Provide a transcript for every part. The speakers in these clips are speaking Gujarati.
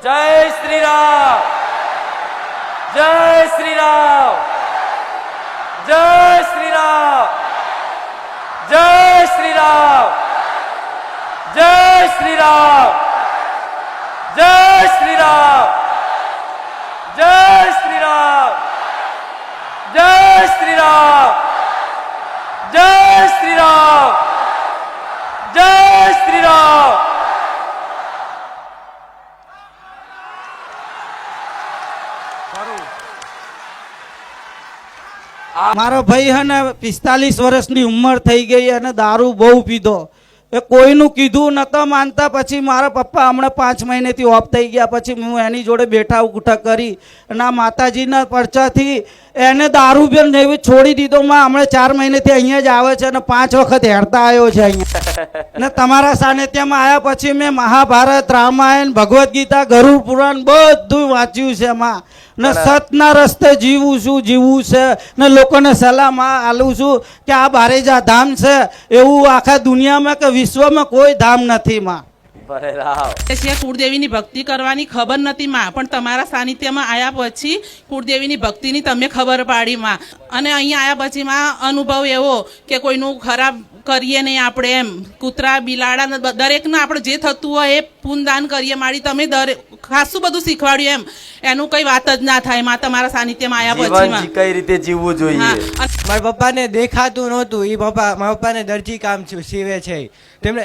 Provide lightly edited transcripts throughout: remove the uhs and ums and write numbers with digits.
जय श्री राम, जय श्री राम, जय श्री राम, जय श्री राम, जय श्री राम, जय श्री राम, जय श्री राम, जय श्री राम, जय श्री राम, जय श्री राम। મારો ભાઈ હે ને 45 વર્ષની ઉંમર થઈ ગઈ અને દારૂ બહુ પીધો. એ કોઈનું કીધું નતો માનતા. પછી મારા પપ્પા હમણાં 5 મહિનેથી ઓફ થઈ ગયા. પછી હું એની જોડે બેઠા ઉઠા કરી અને આ માતાજીના પરચાથી એને દારૂ પણ એવી છોડી દીધો. માં હમણાં 4 મહિનેથી અહીંયા જ આવે છે અને 5 વખત હેરતા આવ્યો છે અહીંયા. ને તમારા સાનિધ્યમાં આવ્યા પછી મેં મહાભારત, રામાયણ, ભગવદ્ ગીતા, ગરુડ પુરાણ બધું વાંચ્યું છે. માં ને સતના રસ્તે જીવું છે ને લોકોને સલાહ આલું છું કે આ બારેજા ધામ છે એવું આખા દુનિયામાં કે વિશ્વમાં કોઈ ધામ નથી. માં કુળદેવીની ભક્તિ કરવાની ખબર નથી માં, પણ તમારા સાનિધ્યમાં આવ્યા પછી કુળદેવીની ભક્તિની તમે ખબર પાડી માં. અને અહીંયા આવ્યા પછી માં અનુભવ એવો કે કોઈનું ખરાબ કરીએ નહીં આપણે, એમ કૂતરા બિલાડા દરેકને આપણે જે થતું હોય એ પૂનદાન કરીએ. મારી તમે ખાસું બધું શીખવાડ્યું, એમ એનું કઈ વાત જ ના થાય માં તમારા સાનિધ્યમાં આવ્યા પછી. કઈ રીતે જીવવું જોઈએ. મારા પપ્પાને દેખાતું નહોતું. એ મારા પપ્પાને દરજી કામ સીવે છે. તેમણે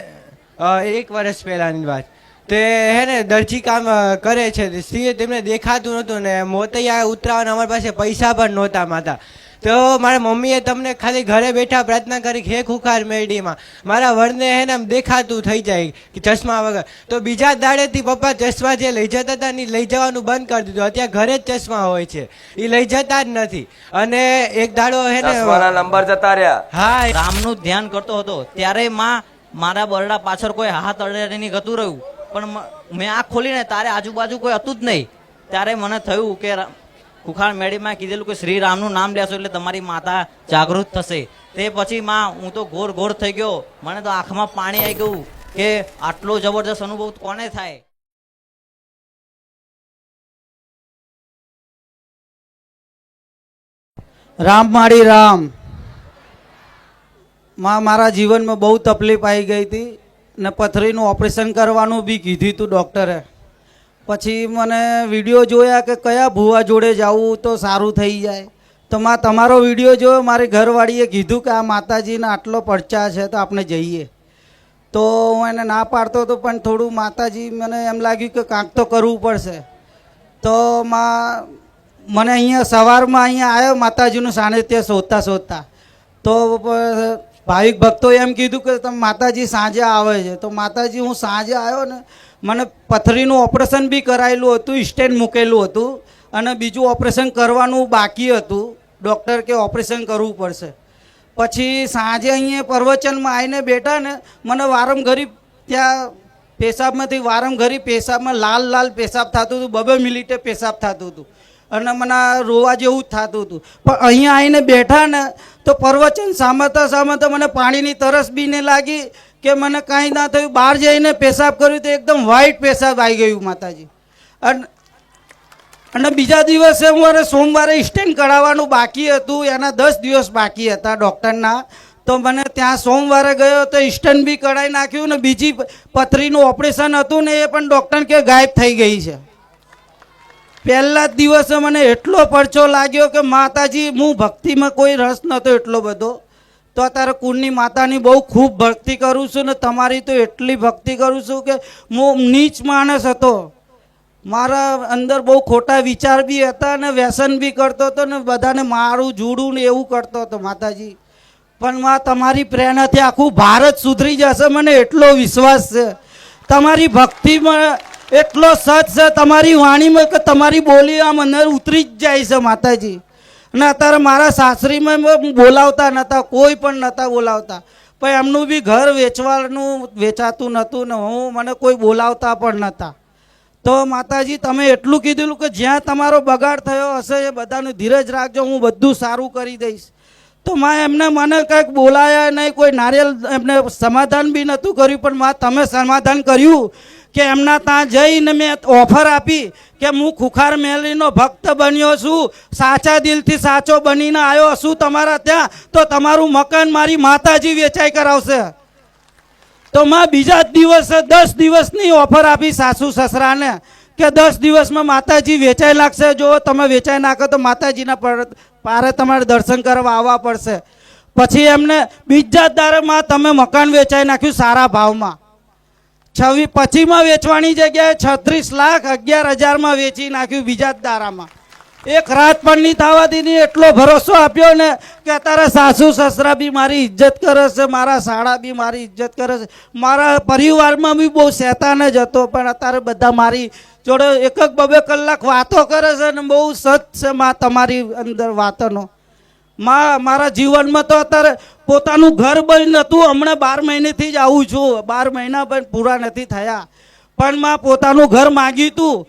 1 વર્ષ પહેલાની વાત તે હે ને દરજી કામ કરે છે. તેમને દેખાતું નહોતું ને મોતૈયા ઉતરાવાના અમારી પાસે પૈસા પણ નહોતા માતા. તો મારા મમ્મીએ તમને ખાલી ઘરે બેઠા પ્રાર્થના કરી હે ખુખાર મેરડીમાં મારા વરને હે ને દેખાતું થઈ જાય કે ચશ્મા વગર. તો બીજા દાડેથી પપ્પા ચશ્મા જે લઈ જતા હતા ને લઈ જવાનું બંધ કરી દીધું. અત્યારે ઘરે જ ચશ્મા હોય છે, એ લઈ જતા જ નથી. અને એક દાડો હે ને નંબર જતા રહ્યા. હા, રામનું ધ્યાન કરતો હતો ત્યારે માં મારા બરડા પાછળ કોઈ હાથ અડે નહીં ગતું રહ્યું. પણ મેં આંખ ખોલીને તારે આજુબાજુ કોઈ હતું જ નહીં. ત્યારે મને થયું કે ખુખાર મેળીમાં કીધેલું કે શ્રી રામનું નામ લેશો એટલે તમારી માતા જાગૃત થશે. તે પછી માં હું તો ઘોર થઈ ગયો. મને તો આંખમાં પાણી આવી ગયું કે આટલો જબરજસ્ત અનુભવ કોને થાય. રામ માળી રામ. માં મારા જીવનમાં બહુ તકલીફ આવી ગઈ હતી ને પથરીનું ઓપરેશન કરવાનું બી કીધું હતું ડૉક્ટરે. પછી મને વિડીયો જોયા કે કયા ભૂવા જોડે જવું તો સારું થઈ જાય. તો માં તમારો વિડીયો જોયો. મારી ઘરવાળીએ કીધું કે આ માતાજીના આટલો પડચા છે તો આપણે જઈએ. તો હું એને ના પાડતો હતો પણ થોડું માતાજી મને એમ લાગ્યું કે કાંક તો કરવું પડશે. તો માં મને અહીંયા સવારમાં અહીંયા આવ્યો માતાજીનું સાનિધ્ય શોધતા. તો ભાવિક ભક્તો એમ કીધું કે તમે માતાજી સાંજે આવે છે. તો માતાજી હું સાંજે આવ્યો ને મને પથરીનું ઓપરેશન બી કરાયેલું હતું, સ્ટેન્ડ મૂકેલું હતું અને બીજું ઓપરેશન કરવાનું બાકી હતું. ડૉક્ટર કે ઓપરેશન કરવું પડશે. પછી સાંજે અહીંયા પ્રવચનમાં આવીને બેઠા ને મને વારંઘરી ત્યાં પેશાબમાંથી વારંઘરી પેશાબમાં લાલ પેશાબ થતું હતું. 2 મિનિટે પેશાબ થતું હતું અને મને રોવા જેવું જ થતું હતું. પણ અહીંયા આવીને બેઠા ને તો પ્રવચન સાંભળતા મને પાણીની તરસ બી નહીં લાગી કે મને કાંઈ ના થયું. બહાર જઈને પેશાબ કર્યું તો એકદમ વ્હાઈટ પેશાબ આવી ગયું માતાજી. અને બીજા દિવસે મારે સોમવારે સ્ટેન્ડ કઢાવવાનું બાકી હતું. એના 10 દિવસ બાકી હતા ડૉક્ટરના. તો મને ત્યાં સોમવારે ગયો તો સ્ટેન્ડ બી કઢાવી નાખ્યું ને બીજી પથરીનું ઓપરેશન હતું ને એ પણ ડૉક્ટર કે ગાયબ થઈ ગઈ છે. પહેલા જ દિવસે મને એટલો પરચો લાગ્યો કે માતાજી હું ભક્તિમાં કોઈ રસ નહોતો એટલો બધો. તો અત્યારે કુળની માતાની બહુ ખૂબ ભક્તિ કરું છું ને તમારી તો એટલી ભક્તિ કરું છું કે હું નીચ માણસ હતો. મારા અંદર બહુ ખોટા વિચાર બી હતા ને વ્યસન બી કરતો હતો ને બધાને મારું જુડું ને એવું કરતો હતો માતાજી. પણ માં તમારી પ્રેરણાથી આખું ભારત સુધરી જશે મને એટલો વિશ્વાસ છે. તમારી ભક્તિમાં એટલો સચ છે તમારી વાણીમાં કે તમારી બોલી આમ અંદર ઉતરી જ જાય છે માતાજી. અને અત્યારે મારા સાસરીમાં બોલાવતા નહોતા, કોઈ પણ નહોતા બોલાવતા. પણ એમનું બી ઘર વેચાતું નહોતું ને મને કોઈ બોલાવતા પણ નહોતા. તો માતાજી તમે એટલું કીધેલું કે જ્યાં તમારો બગાડ થયો હશે એ બધાનું ધીરજ રાખજો, હું બધું સારું કરી દઈશ. તો માં એમને મને કંઈક બોલાયા નહીં, કોઈ નારિયેલ એમને સમાધાન બી નહોતું કર્યું. પણ માં તમે સમાધાન કર્યું કે એમના ત્યાં જઈને મેં ઓફર આપી કે હું ખુખાર મેલડીનો ભક્ત બન્યો છું, સાચા દિલથી સાચો બનીને આવ્યો છું તમારા ત્યાં, તો તમારું મકાન મારી માતાજી વેચાઈ કરાવશે. તો માં બીજા જ દિવસે 10 દિવસની ઓફર આપી સાસુ સસરાને કે 10 દિવસમાં માતાજી વેચાઈ લાગશે. જો તમે વેચાઈ નાખો તો માતાજીના પારે તમારે દર્શન કરવા આવવા પડશે. પછી એમને બીજા જ દારમાં તમે મકાન વેચાઈ નાખ્યું સારા ભાવમાં. 25માં વેચવાની જગ્યાએ 36,11,000 વેચી નાખ્યું બીજા જ દારામાં. એક રાત પણ નહીં થવા દીધી. એટલો ભરોસો આપ્યો ને કે અત્યારે સાસુ સસરા બી મારી ઇજ્જત કરે છે, મારા સાળા બી મારી ઇજ્જત કરે છે, મારા પરિવારમાં બી બહુ શેતાન જ હતો, પણ અત્યારે બધા મારી જોડે 1-2 કલાક વાતો કરે છે ને બહુ સત છે માં તમારી અંદર વાતોનો. માં મારા જીવનમાં તો અત્યારે પોતાનું ઘર બંધ નહોતું. હમણાં 12 મહિનેથી જ આવું છું, 12 મહિના પણ પૂરા નથી થયા, પણ માં પોતાનું ઘર માગ્યું હતું.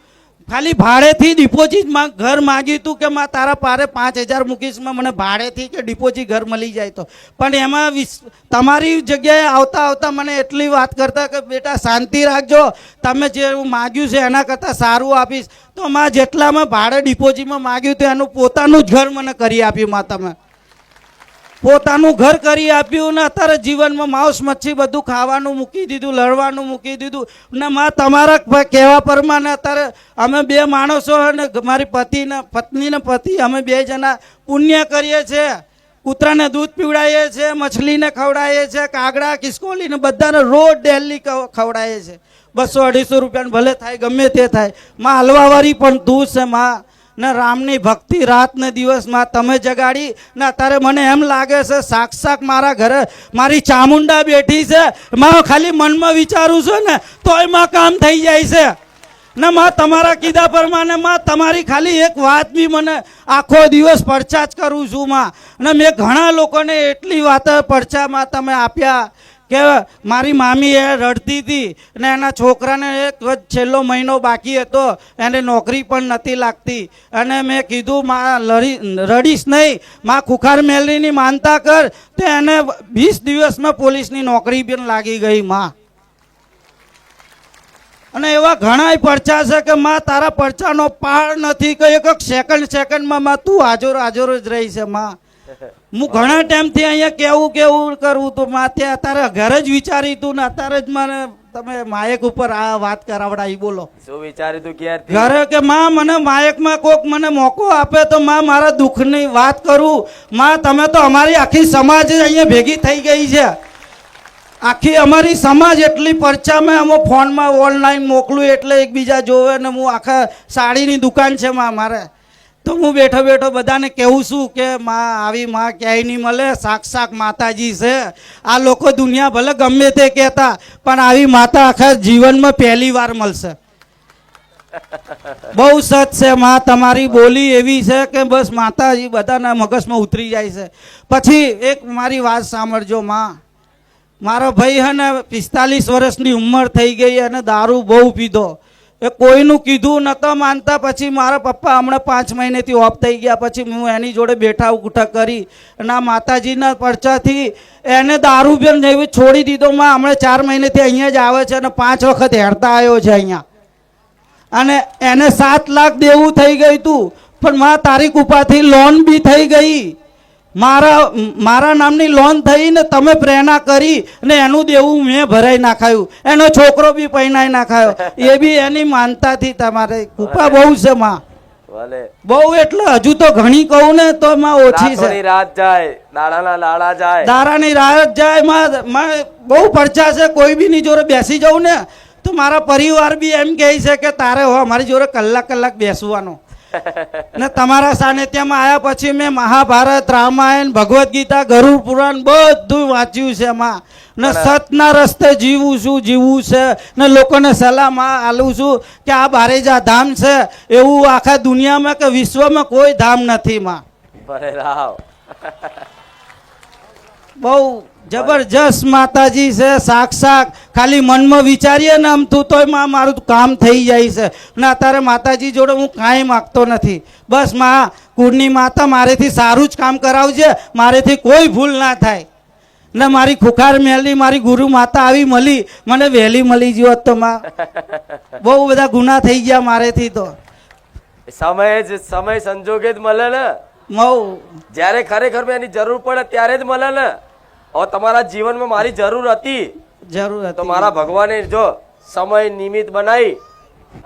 ખાલી ભાડેથી ડિપોઝિટ ઘર માગ્યું હતું કે માં તારા પારે 5,000 મૂકીશમાં મને ભાડેથી કે ડિપોઝિટ ઘર મળી જાય તો. પણ એમાં તમારી જગ્યાએ આવતા આવતા મને એટલી વાત કરતા કે બેટા શાંતિ રાખજો, તમે જે માગ્યું છે એના કરતાં સારું આપીશ. તો માં જેટલામાં ભાડે ડિપોઝિટમાં માગ્યું હતું એનું પોતાનું જ ઘર મને કરી આપ્યું. માં તમે પોતાનું ઘર કરી આપ્યું ને અત્યારે જીવનમાં માંસ મચ્છી બધું ખાવાનું મૂકી દીધું, લડવાનું મૂકી દીધું ને માં તમારા કહેવા પ્રમાણે અત્યારે અમે 2 માણસો અને મારી પત્ની ને પતિ અમે 2 જણા પુણ્ય કરીએ છીએ. કૂતરાને દૂધ પીવડાવીએ છીએ, મછલીને ખવડાવીએ છીએ, કાગડા ખિસકોલીને બધાને રોજ ડેલી ખવડાવીએ છીએ. 200-250 રૂપિયાને ભલે થાય ગમે તે થાય. માં હલવાવાળી પણ તું છે માં ને રામની ભક્તિ રાત ને દિવસમાં તમે જગાડી ને અત્યારે મને એમ લાગે છે સાક્ષાત મારા ઘરે મારી ચામુંડા બેઠી છે. માં ખાલી મનમાં વિચારું છું ને તોય માં કામ થઈ જાય છે ને માં તમારા કીધા પ્રમાણે માં તમારી ખાલી એક વાત બી મને આખો દિવસ પરચા જ કરું છું માં. ને મેં ઘણા લોકોને એટલી વાત પરચામાં તમે આપ્યા કે મારી મામી એ રડતી હતી ને એના છોકરાને એક છેલ્લો મહિનો બાકી હતો, એને નોકરી પણ નથી લાગતી. અને મેં કીધું માં રડીશ નહીં, માં ખુખાર મેલડીની માનતા કર. તો એને 20 દિવસમાં પોલીસની નોકરી પણ લાગી ગઈ માં. અને એવા ઘણાય પરચા છે કે માં તારા પરચાનો પાર નથી કે એક સેકન્ડમાં માં તું હાજર જ રહી છે માં. હું ઘણા ટાઈમથી અહીંયા કેવું કરું તો માથે અત્યારે ઘરે જ વિચારી તું ને અત્યારે જ મને તમે માયક ઉપર આ વાત કરાવડાવી. બોલો શું વિચાર્યું તું ક્યારથી? ઘરે કે માં મને માયકમાં કોક મને મોકો આપે તો માં મારા દુઃખની વાત કરું. માં તમે તો અમારી આખી સમાજ અહીંયા ભેગી થઈ ગઈ છે. આખી અમારી સમાજ એટલી પરચામાં અમે ફોનમાં ઓનલાઈન મોકલું એટલે એકબીજા જોવે ને હું આખા સાડીની દુકાન છે માં મારે. તો હું બેઠો બધાને કહું છું કે માં આવી માં ક્યાંય નહીં મળે, સાક્ષાત માતાજી છે. આ લોકો દુનિયા ભલે ગમે તે કહેતા પણ આવી માતા આખા જીવનમાં પહેલી વાર મળશે. બહુ સત છે માં તમારી બોલી એવી છે કે બસ માતાજી બધાના મગજમાં ઉતરી જાય છે. પછી એક મારી વાત સાંભળજો માં. મારો ભાઈ હે ને 45 વર્ષની ઉંમર થઈ ગઈ અને દારૂ બહુ પીધો. એ કોઈનું કીધું નતો માનતા. પછી મારા પપ્પા હમણાં 5 મહિનેથી ઓફ થઈ ગયા. પછી હું એની જોડે બેઠા ઉઠા કરી અને આ માતાજીના પરચાથી એને દારૂ પણ જેવી છોડી દીધો માં. હમણાં 4 મહિનેથી અહીંયા જ આવે છે અને 5 વખત હેરતા આવ્યો છે અહીંયા. અને એને 7 લાખ દેવું થઈ ગયું હતું પણ માં તારી કૃપાથી લોન બી થઈ ગઈ. મારા નામની લોન થઈ ને તમે પ્રેરણા કરી ને એનું દેવું મેં ભરાઈ નાખાયું. એનો છોકરો બી પૈણાઈ નાખાયો. એ બી એની માનતાથી તમારે કૃપા બહુ છે માં. બહુ એટલે હજુ તો ઘણી કહું ને તો માં ઓછી છે. રાત જાય દાડાના લાડા જાય, દાડાની રાત જાય માં. બહુ પરચા છે. કોઈ બી ની જોડે બેસી જાઉં ને તો મારા પરિવાર બી એમ કહે છે કે તારે હો અમારી જોડે કલાક બેસવાનો. ને તમારા સાનિધ્યમાં આવ્યા પછી મેં મહાભારત, રામાયણ, ભગવદ્ ગીતા, ગરુડ પુરાણ બધું વાંચ્યું છે માં. ને સતના રસ્તે જીવવું છે ને લોકોને સલાહ આલું છું કે આ બારેજા ધામ છે એવું આખા દુનિયામાં કે વિશ્વમાં કોઈ ધામ નથી માં. બહુ જબરજસ્ત માતાજી છે સાક્ષાત. ખાલી મનમાં વિચારીએ ને આમ તું તોય માં મારું કામ થઈ જાય છે. ને અત્યારે માતાજી જોડે હું કાંઈ માગતો નથી. બસ માં કુળની માતા મારેથી સારું જ કામ કરાવજે, મારેથી કોઈ ભૂલ ના થાય. ને મારી ખુખાર મેલની મારી ગુરુ માતા આવી મળી, મને વહેલી મળી ગયો તો માં બહુ બધા ગુના થઈ ગયા મારેથી તો. સમય સંજોગે જ મળે ને. મઉ જ્યારે ખરેખર એની જરૂર પડે ત્યારે જ મળે ને. હવે તમારા જીવનમાં મારી જરૂર હતી જરૂર તો હતી. મારા ભગવાને જો સમય નિમિત્ત બનાવી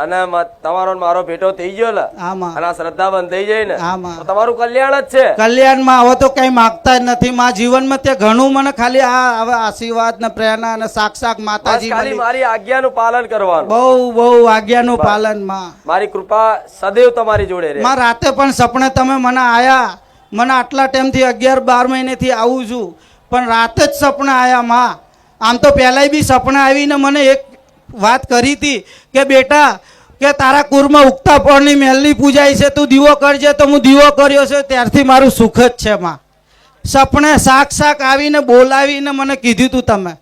અને તમારો ને મારો ભેટો થઈ ગયો ને, આમાં અને આ શ્રદ્ધા બંધ થઈ જાય ને, આમાં. તો તમારું કલ્યાણ જ છે. કલ્યાણમાં હવે તો કઈ માગતા જ નથી માં જીવનમાં. તે ઘણું મને ખાલી આ હવે આશીર્વાદ ને પ્રેરણા અને સાક્ષાત બસ માતાજી ખાલી મળી. મારી આજ્ઞાનું પાલન કરવાનું. બહુ બહુ આજ્ઞાનું પાલન માં. મારી કૃપા સદૈવ તમારી જોડે રહે. માં રાતે પણ સપને તમે મને આયા. મને આટલા ટાઈમથી 11-12 મહિનેથી આવું છું, પણ રાતે જ સપના આયા માં. આમ તો પહેલાંય બી સપના આવીને મને એક વાત કરી હતી કે બેટા કે તારા કુરમાં ઉગતા પળની મહેલની પૂજાય છે, તું દીવો કરજે. તો હું દીવો કર્યો છે, ત્યારથી મારું સુખ જ છે માં. સપને સાક્ષાત આવીને બોલાવીને મને કીધું તું તમે.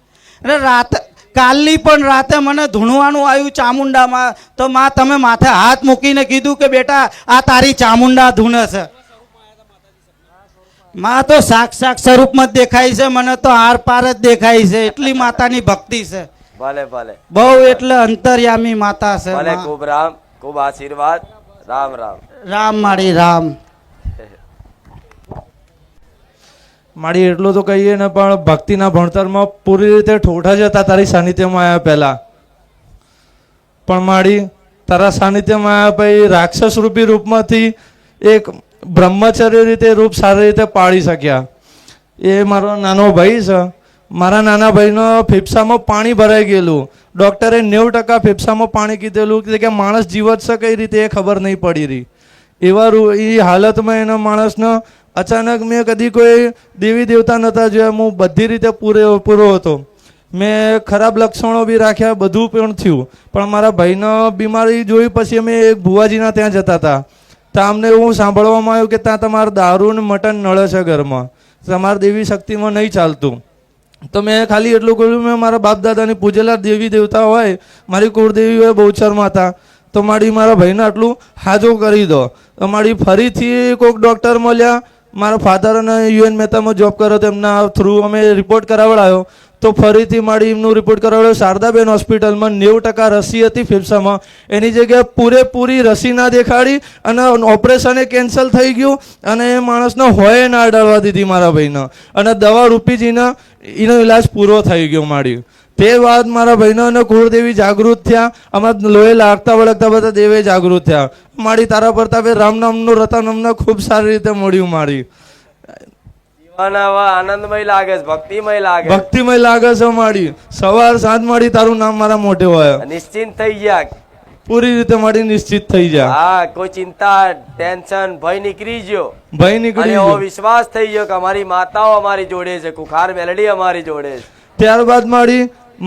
અને રાતે કાલની પણ રાતે મને ધૂણવાનું આવ્યું ચામુંડામાં. તો માં તમે માથે હાથ મૂકીને કીધું કે બેટા આ તારી ચામુંડા ધૂણે છે. માં તો સાક્ષાત સ્વરૂપમાં જ દેખાય છે મને, તો આર પાર જ દેખાય છે. એટલી માતાની ભક્તિ છે. ભલે ભલે બહુ એટલે અંતર્યામી માતા છે ભલે. માં. ખૂબ રામ, ખૂબ આશીર્વાદ. રામ રામ. રામ મારી રામ. મારી એટલું તો કહીએ ને, પણ ભક્તિના ભણતરમાં પૂરી રીતે ઠોઠા જ હતા તારી સાનિધ્યમાં આવ્યા પહેલા. પણ મારી તારા સાનિધ્યમાં આવ્યા પછી રાક્ષસ રૂપી રૂપમાંથી એક બ્રહ્મચર્ય રીતે રૂપ સારી રીતે પાળી શક્યા. એ મારો નાનો ભાઈ છે. મારા નાના ભાઈનો ફેફસામાં પાણી ભરાઈ ગયેલું. ડૉક્ટરે 90% ફેફસામાં પાણી કીધેલું કે માણસ જીવત છે કઈ રીતે એ ખબર નહીં પડી રહી. એવા એ હાલતમાં એના માણસનો અચાનક મેં કદી કોઈ દેવી દેવતા નહોતા જોયા. હું બધી રીતે પૂરો હતો. મેં ખરાબ લક્ષણો બી રાખ્યા, બધું પણ થયું. પણ મારા ભાઈનો બીમારી જોઈ પછી અમે એક ભુવાજીના ત્યાં જતા હતા. તો અમને એવું સાંભળવામાં આવ્યું કે ત્યાં તમારે દારૂ ને મટન નળે છે ઘરમાં, તમારા દેવી શક્તિમાં નહીં ચાલતું. તો મેં ખાલી એટલું કહ્યું, મેં મારા બાપ દાદાની પૂજેલા દેવી દેવતા હોય, મારી કુળદેવી હોય બહુચર માતા, તો મારા ભાઈને આટલું હાજો કરી દો. તો ફરીથી કોઈક ડૉક્ટર મળ્યા. મારા ફાધર અને યુએન મહેતામાં જોબ કર્યો, તેમના થ્રુ અમે રિપોર્ટ કરાવડાયો. તો ફરીથી એમનું રિપોર્ટ કરાવડાયો. શારદાબેન હોસ્પિટલમાં 90% રસી હતી ફેફસામાં, એની જગ્યાએ પૂરેપૂરી રસી ના દેખાડી અને ઓપરેશન કેન્સલ થઈ ગયું. અને એ માણસને હોય ના અડાડવા દીધી મારા ભાઈને, અને દવા રૂપીજીને એનો ઇલાજ પૂરો થઈ ગયો મારી. તે વાત મારા ભાઈનો અને કુળદેવી જાગૃત થયા. અમારા લોહી લાગતા વળગતા બધા દેવે જાગૃત થયા. મારી તારા પ્રતાપે રામ નામનું રતન અમને ખૂબ સારી રીતે મળ્યું. મારી જીવન હવે આનંદમય લાગે છે, ભક્તિમય લાગે છે. ભક્તિમય લાગે છે. મારી સવાર સાંજ મારી તારું નામ મારા મોઢે હોય. નિશ્ચિંત થઈ ગયા. પૂરી રીતે મારી નિશ્ચિત થઈ જાય. હા, કોઈ ચિંતા ટેન્શન ભય નીકળી ગયો. ભય નીકળી અને એવો ગયો. વિશ્વાસ થઈ ગયો કે અમારી માતાઓ અમારી જોડે છે, કુખાર મેલડી અમારી જોડે છે. ત્યારબાદ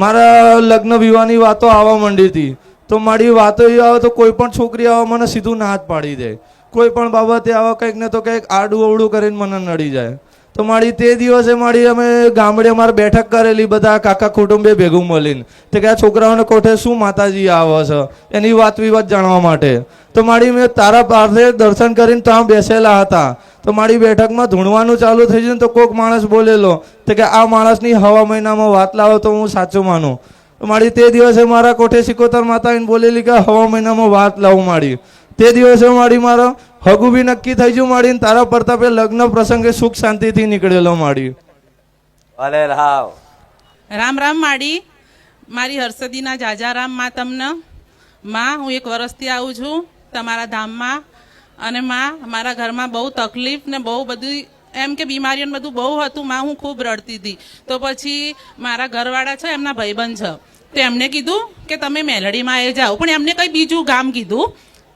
મારા લગ્ન વિવાહની વાતો આવવા માંડી હતી. તો મારી વાતો એ આવે તો કોઈ પણ છોકરી આવે મને સીધું ના હાથ પાડી દે. કોઈ પણ બાબતે આવે કંઈક ને તો કંઈક આડું અવડું કરીને મને નડી જાય. તો તે દિવસે અમે ગામડે અમારે બેઠક કરેલી, બધા કાકા કુટુંબે ભેગું મળીને. તે કે આ છોકરાઓને કોઠે શું માતાજી આવે છે એની વાત વિવાદ જાણવા માટે. તો મેં તારા પાસે દર્શન કરીને ત્યાં બેસેલા હતા. તો બેઠકમાં ધૂણવાનું ચાલુ થઈ ગયું. તો કોઈક માણસ બોલેલો તો કે આ માણસની હવા મહિનામાં વાત લાવો તો હું સાચું માનું. તો તે દિવસે મારા કોઠે સિકોતર માતા આવીને બોલેલી કે હવા મહિનામાં વાત લાવું. તે દિવસે મારો હગું બી નક્કી થઈ ગયું. તારા પ્રતાપે લગ્ન પ્રસંગે સુખ શાંતિથી નીકળેલો. ભલે રામ. રામ રામ મારી હર્ષદીના જાજા રામ માં તમને. માં હું 1 વર્ષથી આવું છું તમારા ધામમાં. અને માં મારા ઘરમાં બહુ તકલીફ ને બહુ બધી એમ કે બીમારીઓ બધું બહુ હતું. માં હું ખૂબ રડતી હતી. તો પછી મારા ઘરવાળા છે, એમના ભાઈબંધ છે, તો એમને કીધું કે તમે મેલડીમાં એ જાઓ. પણ એમને કંઈ બીજું ગામ કીધું.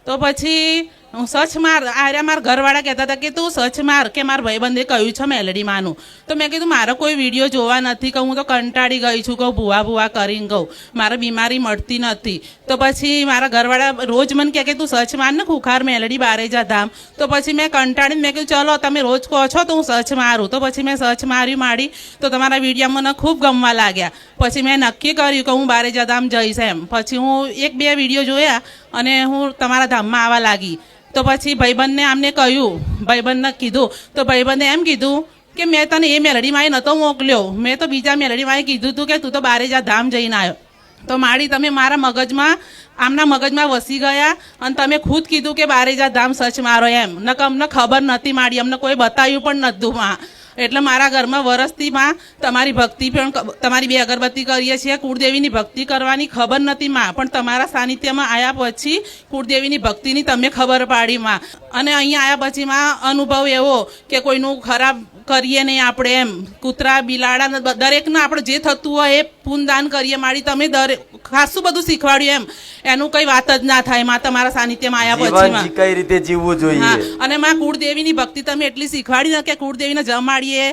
તો પછી હું સર્ચ માર મારા ઘરવાળા કહેતા હતા કે તું સર્ચ માર કે મારા ભાઈબંધે કહ્યું છે મેલડીમાંનું. તો મેં કીધું મારો કોઈ વિડીયો જોવા નથી, કહું હું તો કંટાળી ગઈ છું, કહું ભૂવા કરીને કહું મારે બીમારી મળતી નથી. તો પછી મારા ઘરવાળા રોજ મને કહે કે તું સર્ચ માર ને ખુખાર મેલડી બારેજા ધામ. તો પછી મેં કંટાળીને મેં કીધું ચલો તમે રોજ કહો છો તો હું સર્ચ મારું. તો પછી મેં સર્ચ મારી. તો તમારા વિડીયો મને ખૂબ ગમવા લાગ્યા. પછી મેં નક્કી કર્યું કે હું બારેજા ધામ જઈશ એમ. પછી હું 1-2 વિડીયો જોયા અને હું તમારા ધામમાં આવવા લાગી. તો પછી ભાઈબંધને આમને કહ્યું, ભાઈબંધને કીધું. તો ભાઈબંધે એમ કીધું કે મેં તને એ મેલડીમાં એ નહોતો મોકલ્યો, મેં તો બીજા મેલડીમાં કીધું હતું કે તું તો બારેજા ધામ જઈને આવ્યો. તો માડી તમે મારા મગજમાં આમના મગજમાં વસી ગયા અને તમે ખુદ કીધું કે બારેજા ધામ સચ મારો એમ. નકર અમને ખબર નથી માડી, અમને કોઈ બતાવ્યું પણ નહોતું માં. એટલે મારા ઘરમાં વરસથી માં તમારી ભક્તિ પણ તમારી 2 અગરબત્તી કરીએ છીએ. કુળદેવીની ભક્તિ કરવાની ખબર નથી માં, પણ તમારા સાનિધ્યમાં આવ્યા પછી કુળદેવીની ભક્તિની તમે ખબર પાડી માં. અને અહીંયા આવ્યા પછી માં અનુભવ એવો કે કોઈનું ખરાબ કરીએ નહીં આપણે એમ. કૂતરા બિલાડા દરેકને આપણે જે થતું હોય એ પુનદાન કરીએ માડી. તમે દરેક ખાસું બધું શીખવાડ્યું એમ, એનું કઈ વાત જ ના થાય માં તમારા સાનિધ્યમાં આવ્યા પછી જીવન કઈ રીતે જીવવું જોઈએ. હા, અને માં કુળદેવીની ભક્તિ તમે એટલી શીખવાડી ને કે કુળદેવીને જમાડીએ,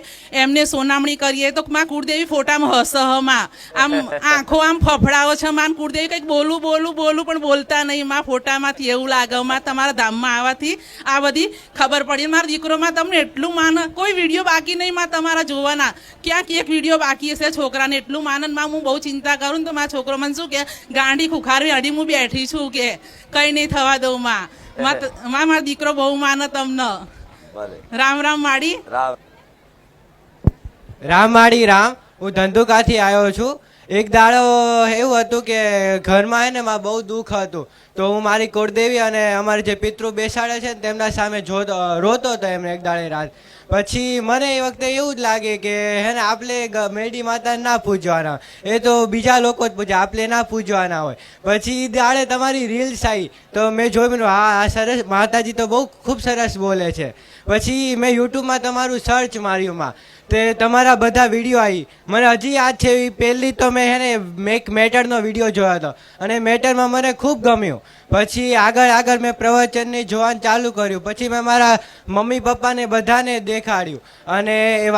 એમને સોનામણી કરીએ તો માં કુળદેવી ફોટામાં હસહમાં આમ આંખો આમ ફફડાવો છે માં. કુળદેવી કંઈક બોલું બોલું બોલું પણ બોલતા નહીં માં. ફોટામાંથી એવું લાગે માં તમારા ધામમાં આવવાથી આ બધી ખબર પડી. મારા દીકરોમાં તમને એટલું માન, કોઈ વિડીયો બાકી નહીં માં તમારા જોવાના. ક્યાંક એક વિડીયો બાકી હશે છોકરાને, એટલું માનન માં. હું બહુ ચિંતા કરું ને તો મારા છોકરો મને શું કે ગાંડી ખુખારી અડી હું બેઠી છું કે કઈ નહીં થવા દઉં માં. મારો દીકરો બહુ માને તમને. ભલે. રામ રામ માડી. રામ. રામ માડી રામ. હું ધંધુકાથી આવ્યો છું. એક દાડો એવું હતું કે ઘરમાં હે ને માં બહુ દુઃખ હતું, તો હું મારી કુળદેવી અને અમારે જે પિતૃ બેસાડે છે ને તેમના સામે રોતો હતો એમને એક દાડે રાત. પછી મને એ વખતે એવું જ લાગે કે હે ને આપણે મેડી માતાને ના પૂજવાના, એ તો બીજા લોકો જ પૂજે, આપણે ના પૂજવાના હોય. પછી દાડે તમારી રીલ્સ આવી તો મેં જોયું, હા આ સરસ માતાજી તો બહુ ખૂબ સરસ બોલે છે. પછી મેં યુટ્યુબમાં તમારું સર્ચ માર્યું માં, તે તમારા બધા વિડીયો આવી. મને હજી યાદ છે એ પહેલી તો મેં હે ને એક મેટરનો વિડીયો જોયો હતો અને મેટરમાં મને ખૂબ ગમ્યું. પછી આગળ મેં પ્રવચનને જોવાનું ચાલુ કર્યું. પછી મેં મારા મમ્મી પપ્પાને બધાને દેખાડ્યું અને એ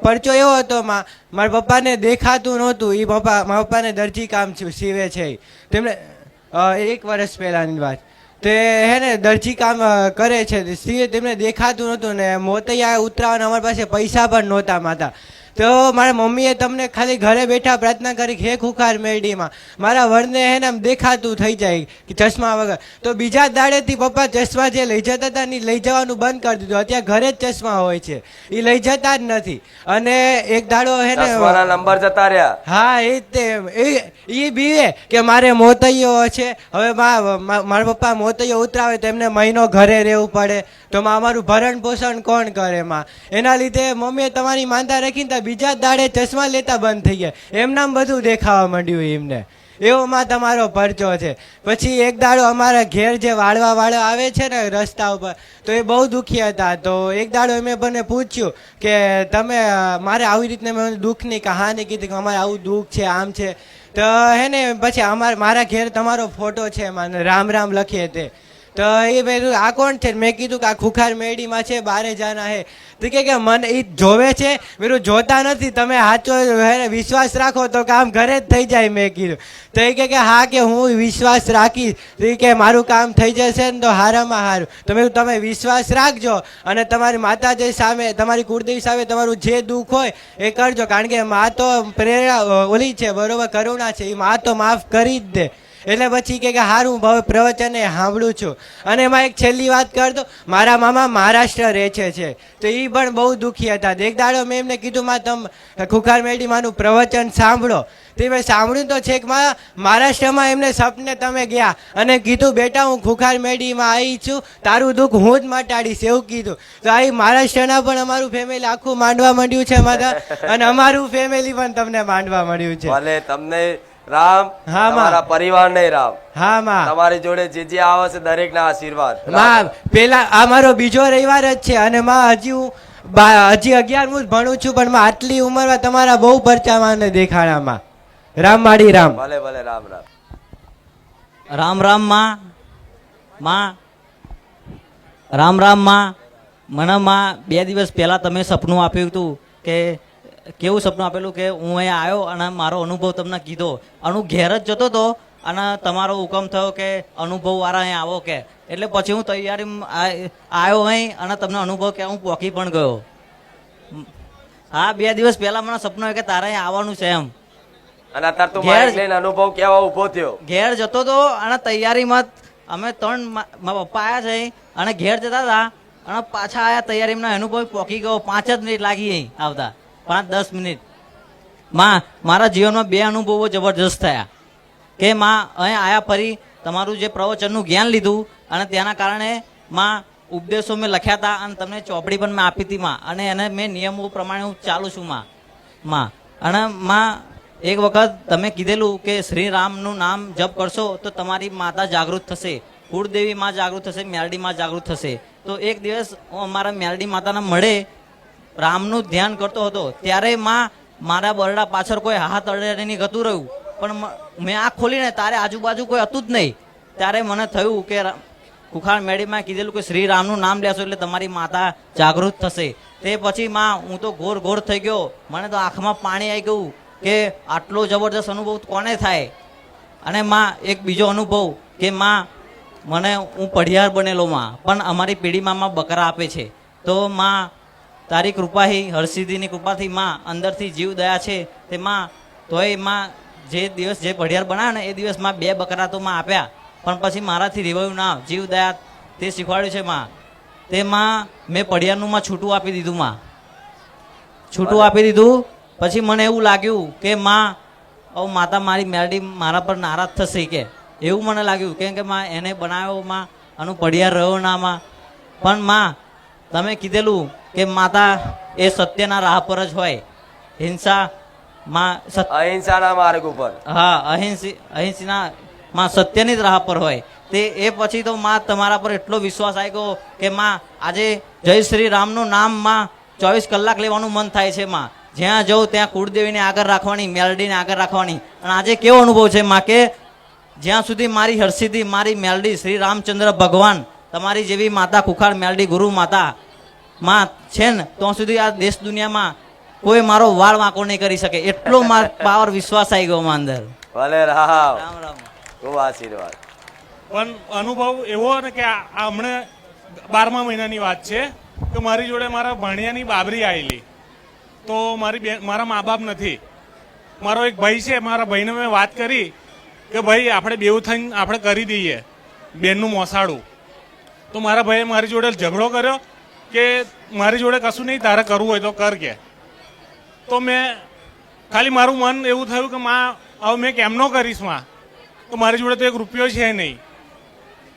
પરચો એવો હતો માં, મારા પપ્પાને દેખાતું નહોતું. એ મારા પપ્પાને દરજી કામ સીવે છે. તેમણે 1 વર્ષ પહેલાંની વાત, તે હે ને દરજી કામ કરે છે, સીવે. તેમને દેખાતું નહોતું ને મોતૈયા ઉતરાવાના અમારી પાસે પૈસા પણ નહોતા માતા. તો મારા મમ્મીએ તમને ખાલી ઘરે બેઠા પ્રાર્થના કરી હે ખુખાર મેરડીમાં મારા વરને હે ને આમ દેખાતું થઈ જાય કે ચશ્મા વગર. તો બીજા દાડેથી પપ્પા ચશ્મા જે લઈ જતા હતા ને લઈ જવાનું બંધ કરી દીધું. અત્યારે ઘરે જ ચશ્મા હોય છે, એ લઈ જતા જ નથી. અને એક દાડો હે ને નંબર જતા રહ્યા. હા એ તે એ બીવે કે મારે મોતૈયો છે. હવે મારા પપ્પા મોતૈયો ઉતરાવે તો એમને મહિનો ઘરે રહેવું પડે, તો અમારું ભરણ પોષણ કોણ કરે માં? એના લીધે મમ્મીએ તમારી માંદા રાખીને બીજા દાડે ચશ્મા લેતા બંધ થઈ ગયા. એમનામ બધું દેખાવા માંડ્યું એમને. એવોમાં તમારો પરચો છે. પછી એક દાડો અમારા ઘેર જે વાળો આવે છે ને રસ્તા ઉપર, તો એ બહુ દુઃખી હતા. તો એક દાડો મેં મને પૂછ્યું કે તમે મારે આવી રીતને મેં દુઃખની કહાની કીધી કે અમારે આવું દુઃખ છે, આમ છે. તો હે ને પછી મારા ઘેર તમારો ફોટો છે એમાં રામ રામ લખીએ તે. તો એ મેં આ કોણ છે? મેં કીધું કે આ ખુખાર મેડીમાં છે, બારે જાના હે. તો કે મને એ જોવે છે, મેરું જોતા નથી. તમે સાચો વિશ્વાસ રાખો તો કામ ઘરે જ થઈ જાય. મેં કીધું તો એ કે હા કે હું વિશ્વાસ રાખીશ. તો કે મારું કામ થઈ જશે ને તો હારામાં હારું. તો મેં તમે વિશ્વાસ રાખજો અને તમારી માતાજી સામે, તમારી કુળદેવી સામે તમારું જે દુઃખ હોય એ કરજો, કારણ કે મા તો પ્રેરણા ઓલી છે, બરોબર, કરુણા છે. એ મા તો માફ કરી જ દે. એટલે પછી કે હારું પ્રવચને સાંભળું છું. અને એમાં એક છેલ્લી વાત કર દો, મારા મામા મહારાષ્ટ્ર રહે છે, તો એ પણ બહુ દુઃખી હતા. એક દાડો મેં એમને કીધું માં તમે ખુખાર મેડી માનું પ્રવચન સાંભળો. તે મેં સાંભળ્યું તો છે કે મહારાષ્ટ્રમાં એમને સપને તમે ગયા અને કીધું બેટા હું ખુખાર મેડીમાં આવી છું, તારું દુઃખ હું જ મટાડીશ એવું કીધું. તો આ મહારાષ્ટ્રના પણ અમારું ફેમિલી આખું માંડવા માંડ્યું છે માતા, અને અમારું ફેમિલી પણ તમને માંડવા માંડ્યું છે. ભલે તમને રામ. હા, તમારા પરિવાર ને રામ. હા માં, તમારી જોડે જે આવે છે દરેક ના આશીર્વાદ. માં પેલા આ મારો બીજો રવિવાર જ છે અને માં હજી હું 11મું જ ભણું છું, પણ માં આટલી ઉંમરમાં તમારા બહુ પરચામાં ને દેખાડામાં. રામ માડી રામ. ભલે ભલે રામ રામ. રામ રામ માં રામ રામ માં. મને માં 2 દિવસ પહેલા તમે સપનું આપ્યું હતું કે કેવું સપનું આપેલું કે હું અહીંયા આવ્યો અને મારો અનુભવ તમને કીધો. અનુ ઘેર જ જતો હતો અને તમારો હુકમ થયો કે અનુભવવાળા અહીંયા આવો કે, એટલે પછી હું તૈયારી આવ્યો અહીં અને તમને અનુભવ કે હું પોકી પણ ગયો. હા, 2 દિવસ પહેલા મને સપનું આવ્યું કે તારે અહીંયા આવવાનું છે એમ. અને અત્યારે તું માઇક લઈને અનુભવ કેવા ઉભો થયો? ઘેર જતો હતો અને તૈયારીમાં અમે 3 મારા પપ્પા આવ્યા છે અને ઘેર જતા હતા અને પાછા આયા તૈયારીમાં અનુભવ પોકી ગયો. 5 જ મિનિટ લાગી અહીં આવતા, 5-10 મિનિટ. માં મારા જીવનમાં 2 અનુભવો જબરજસ્ત થયા કે માં અહીં આયા ફરી તમારું જે પ્રવચનનું જ્ઞાન લીધું અને તેના કારણે માં ઉપદેશો મેં લખ્યા હતા અને તમને ચોપડી પણ મેં આપી હતી માં, અને એને મેં નિયમો પ્રમાણે હું ચાલું છું માં. અને માં એક વખત તમે કીધેલું કે શ્રી રામનું નામ જપ કરશો તો તમારી માતા જાગૃત થશે, કુળદેવી માં જાગૃત થશે, મેલડી માં જાગૃત થશે. તો એક દિવસ હું અમારા મેલડી માતાના મળે રામનું ધ્યાન કરતો હતો, ત્યારે માં મારા બરડા પાછળ કોઈ હાથ અડેની ગતું રહ્યું, પણ મેં આંખ ખોલીને તારે આજુબાજુ કોઈ હતું જ નહીં. ત્યારે મને થયું કે કુખાર મેડીમાં કીધેલું કે શ્રી રામનું નામ લેશો એટલે તમારી માતા જાગૃત થશે. તે પછી માં હું તો ઘોર થઈ ગયો, મને તો આંખમાં પાણી આવી ગયું કે આટલો જબરદસ્ત અનુભવ કોને થાય. અને માં એક બીજો અનુભવ કે માં મને હું પઢિયાર બનેલો માં, પણ અમારી પેઢીમાં માં બકરા આપે છે. તો માં તારી કૃપાથી, હરસિદ્ધિની કૃપાથી માં અંદરથી જીવ દયા છે તે માં. તોય માં જે દિવસ જે પઢિયાર બનાવ્યા ને એ દિવસ માં 2 બકરા તો માં આપ્યા, પણ પછી મારાથી રેવાયું ના, જીવ દયા તે શીખવાડ્યું છે માં. તે માં મેં પઢિયારનું માં છૂટું આપી દીધું માં, છૂટું આપી દીધું. પછી મને એવું લાગ્યું કે માં હવે માતા મારી મેલડી મારા પર નારાજ થશે કે એવું મને લાગ્યું, કેમ કે માં એને બનાવ્યો માં, આનું પઢિયાર રહ્યો ના માં. પણ માં તમે કીધેલું કે માતા એ સત્યના રાહ પર જ હોય, હિંસા માં અહિંસાના માર્ગ ઉપર. હા, અહિંસના માં સત્યની જ રાહ પર હોય. તે એ પછી તો માં તમારા પર એટલો વિશ્વાસ આવી ગયો કે માં આજે જય શ્રી રામનું નામ માં 24 કલાક લેવાનું મન થાય છે માં. જ્યાં જવું ત્યાં કુળદેવીને આગળ રાખવાની, મેલડીને આગળ રાખવાની. અને આજે કેવો અનુભવ છે માં કે જ્યાં સુધી મારી હરસિદ્ધિ, મારી મેલડી શ્રી રામચંદ્ર ભગવાન, તમારી જેવી માતા કુખાર મેલડી ગુરુ માતા માં છે ને, ત્યાં સુધી આ દેશ દુનિયામાં કોઈ મારો વાળ વાંકો નહીં કરી શકે. એટલો મારો પાવર વિશ્વાસ આવી ગયો માં અંદર. ભલે રામ. રામ રામ. ખૂબ આશીર્વાદ. પણ અનુભવ એવો ને કે આ હમણાં 12મા મહિનાની વાત છે કે મારી જોડે મારા ભાણિયાની બાબરી આવેલી. તો મારા મા બાપ નથી, મારો એક ભાઈ છે. મારા ભાઈને મેં વાત કરી કે ભાઈ આપણે બેઉ થઈને આપણે કરી દઈએ બેનનું મોસાળું. તો મારા ભાઈએ મારી જોડે ઝઘડો કર્યો કે મારી જોડે કશું નહીં, તારે કરવું હોય તો કર કે. તો મેં ખાલી મારું મન એવું થયું કે માં હવે મેં કેમનો કરીશ માં, તો મારી જોડે તો 1 રૂપિયો છે નહીં.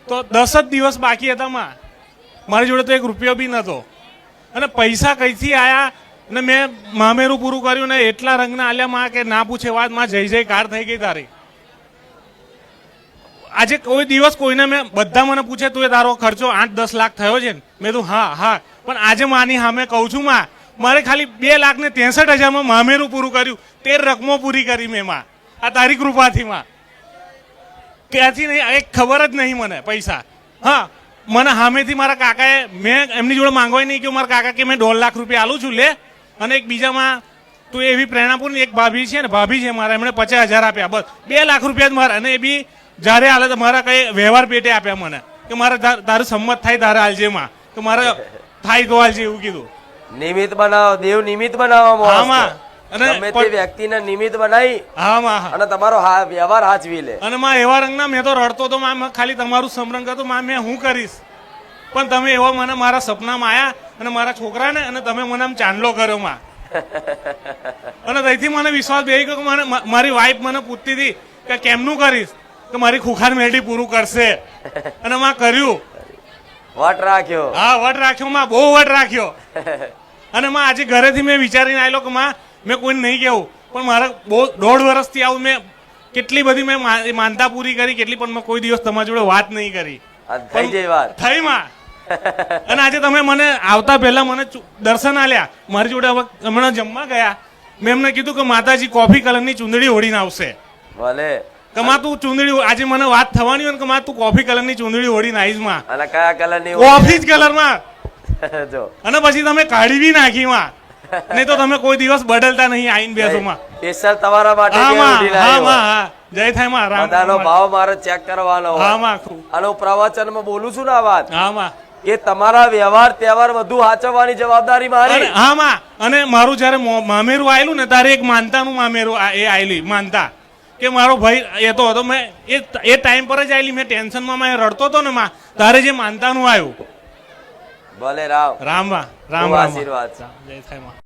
તો 10 જ દિવસ બાકી હતા માં, મારી જોડે તો 1 રૂપિયો બી નહોતો. અને પૈસા કઈથી આયા ને મેં મામેરું પૂરું કર્યું ને એટલા રંગના આલ્યા માં કે ના પૂછે વાત. માં જય જયકાર થઈ ગઈ તારી. આજે કોઈ દિવસ કોઈને મેં બધા મને પૂછે તું એ તારો ખર્ચો 8-10 લાખ થયો છે ને, મેં તો હા. પણ આજે માની સામે કહું છું માં, મારે ખાલી 2,63,000 મામેરું પૂરું કર્યું, 13 રકમો પૂરી કરી મેં માં, આ તારી કૃપાથી માં. ત્યાંથી નહીં, એક ખબર જ નહીં મને પૈસા. હા, મને સામેથી મારા કાકાએ, મેં એમની જોડે માંગવાય નહીં કે મારા કાકા કે મેં 1.5 લાખ રૂપિયા આલું છું લે. અને એક બીજામાં તું એવી પ્રેરણાપૂર્ણ એક ભાભી છે ને, ભાભી છે મારા, એમણે 50,000 આપ્યા, બસ 2 લાખ રૂપિયા જ મારા. અને એ બી જ્યારે હાલે તો મારા કઈ વ્યવહાર પેટે આપ્યા મને કે મારે તારું સંમત થાય તારે હાલજે માં, કે મારે થાય તો હાલજે એવું કીધું. નિમિત્ત બનાવો, દેવ નિમિત્ત બનાવો. હા માં. અને ગમે તે વ્યક્તિને નિમિત્ત બનાવી હા માં. અને તમારો વ્યવહાર હાચવી લે. અને માં એવા રંગના મેં તો રડતો તો માં, ખાલી તમારું સમરણ કરતો માં, મેં હું કરીશ. પણ તમે એવા મને મારા સપનામાં આયા અને મારા છોકરાને, અને તમે મને આમ ચાંદલો કર્યો માં. અને ત્યાંથી મને વિશ્વાસ બેસી ગયો કે મને મારી વાઈફ મને પૂછતી હતી કે કેમનું કરીશ, કે મારી ખુખાર મેલડી પૂરું કરશે. અને માં કર્યું. વટ રાખ્યો. હા, વટ રાખ્યો માં, બહુ વટ રાખ્યો. અને માં આજે ઘરેથી મેં વિચારીને આવેલો કે માં મેં કોઈને નહીં કહેવું, પણ મારા 1.5 વર્ષથી આવું મેં કેટલી બધી મેં માનતા પૂરી કરી કેટલી, પણ મેં કોઈ દિવસ તમારી જોડે વાત નહીં કરી. થઈ જાય વાત. થઈ માં. અને આજે તમે મને આવતા પહેલા મને દર્શન આલ્યા મારી જોડે. હવે હમણાં જમવા ગયા, મેં એમને કીધું કે માતાજી કોફી કલરની ચૂંદડી ઓઢીને આવશે. ભલે. કમા તું ચૂંદડી, આજે મને વાત થવાની હોય ને કમા તું કોફી કલરની ચૂંદડી ઓઢીને આવીશ માં. અને કયા કલરની? કોફી જ કલરમાં. જો. અને પછી તમે કાઢી બી નાખી માં, નહીં તો તમે કોઈ દિવસ બદલતા નહીં આઈને બેસો માં. સ્પેશિયલ તમારા માટે હા માં, ઓઢી હા લાવ્યો. માં, હા. જય થાય માં. રામ બધાનો ભાવ મારે ચેક કરવાનો હોય. હા માં. અને હું પ્રવચનમાં બોલું છું ને આ વાત, હા માં. કે તમારા વ્યવહાર તહેવાર વધુ સાચવવાની જવાબદારી મારી. હા માં. અને મારું જયારે મામેરું આયેલું ને ત્યારે એક માનતાનું મામેરું એ આયેલી માનતા કે મારો ભાઈ એ તો હતો, મેં એ ટાઈમ પર જ આવેલી. મેં ટેન્શનમાં મેં રડતો હતો ને માં, તારે જે માનતાનું આવ્યું. ભલે રામ રામ રામ ખૂબ રામ આશીર્વાદ છે. જય થાય માં.